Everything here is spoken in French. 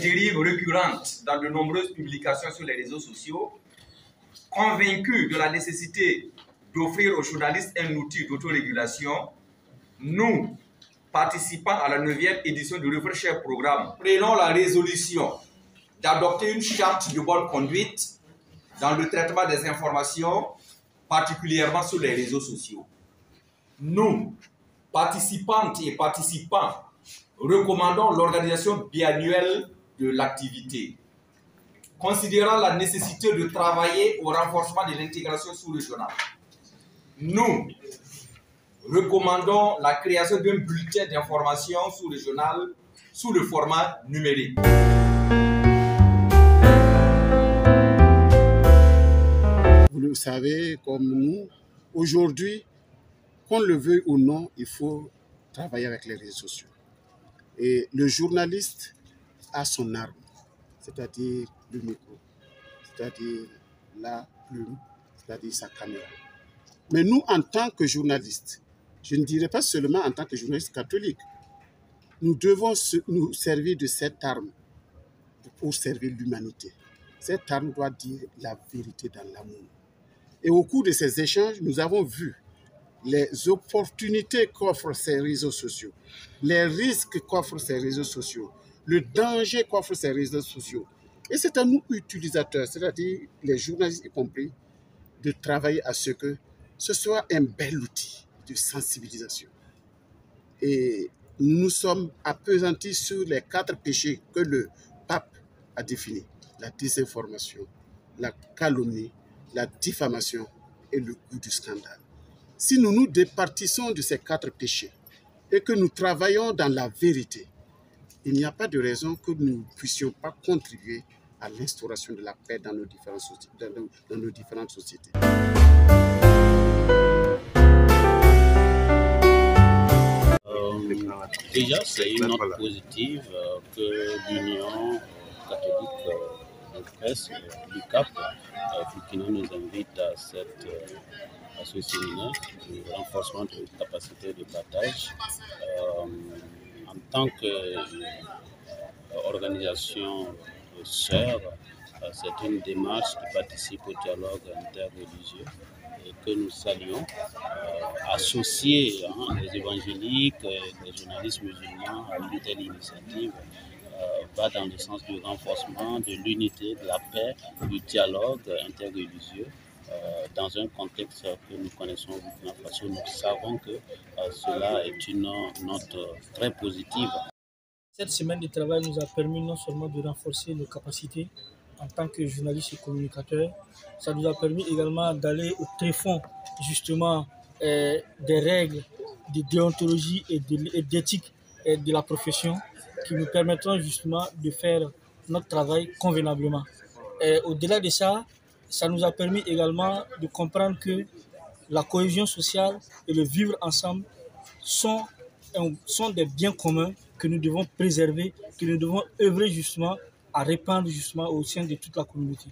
dérives récurrentes dans de nombreuses publications sur les réseaux sociaux, convaincus de la nécessité d'offrir aux journalistes un outil d'autorégulation, nous, participants à la 9e édition du Refresher Programme, prenons la résolution d'adopter une charte de bonne conduite dans le traitement des informations, particulièrement sur les réseaux sociaux. Nous, participantes et participants, recommandons l'organisation biannuelle de l'activité. Considérant la nécessité de travailler au renforcement de l'intégration sous-régionale, nous recommandons la création d'un bulletin d'information sous-régional sous le format numérique. Vous le savez comme nous, aujourd'hui, qu'on le veuille ou non, il faut travailler avec les réseaux sociaux. Et le journaliste a son arme, c'est-à-dire le micro, c'est-à-dire la plume, c'est-à-dire sa caméra. Mais nous, en tant que journalistes, je ne dirais pas seulement en tant que journaliste catholique, nous devons nous servir de cette arme pour servir l'humanité. Cette arme doit dire la vérité dans l'amour. Et au cours de ces échanges, nous avons vu les opportunités qu'offrent ces réseaux sociaux, les risques qu'offrent ces réseaux sociaux, le danger qu'offrent ces réseaux sociaux. Et c'est à nous, utilisateurs, c'est-à-dire les journalistes y compris, de travailler à ce que ce soit un bel outil de sensibilisation. Et nous sommes appesantis sur les 4 péchés que le pape a définis: la désinformation, la calomnie, la diffamation et le goût du scandale. Si nous nous départissons de ces 4 péchés et que nous travaillons dans la vérité, il n'y a pas de raison que nous ne puissions pas contribuer à l'instauration de la paix dans nos différentes sociétés. Déjà, c'est une note positive que l'Union catholique de presse, l'UCAP, Burkina, nous invite à ce séminaire de renforcement de capacité de partage. En tant qu'organisation sœur, c'est une démarche qui participe au dialogue interreligieux et que nous saluons. Associer les évangéliques, les journalistes musulmans à une telle initiative va dans le sens du renforcement de l'unité, de la paix, du dialogue interreligieux. Dans un contexte que nous connaissons au Burkina Faso, nous savons que cela est une note très positive. Cette semaine de travail nous a permis non seulement de renforcer nos capacités en tant que journalistes et communicateurs, ça nous a permis également d'aller au tréfonds justement des règles de déontologie et d'éthique de la profession qui nous permettront justement de faire notre travail convenablement. Au-delà de ça, ça nous a permis également de comprendre que la cohésion sociale et le vivre ensemble sont des biens communs que nous devons préserver, que nous devons œuvrer justement à répandre justement au sein de toute la communauté.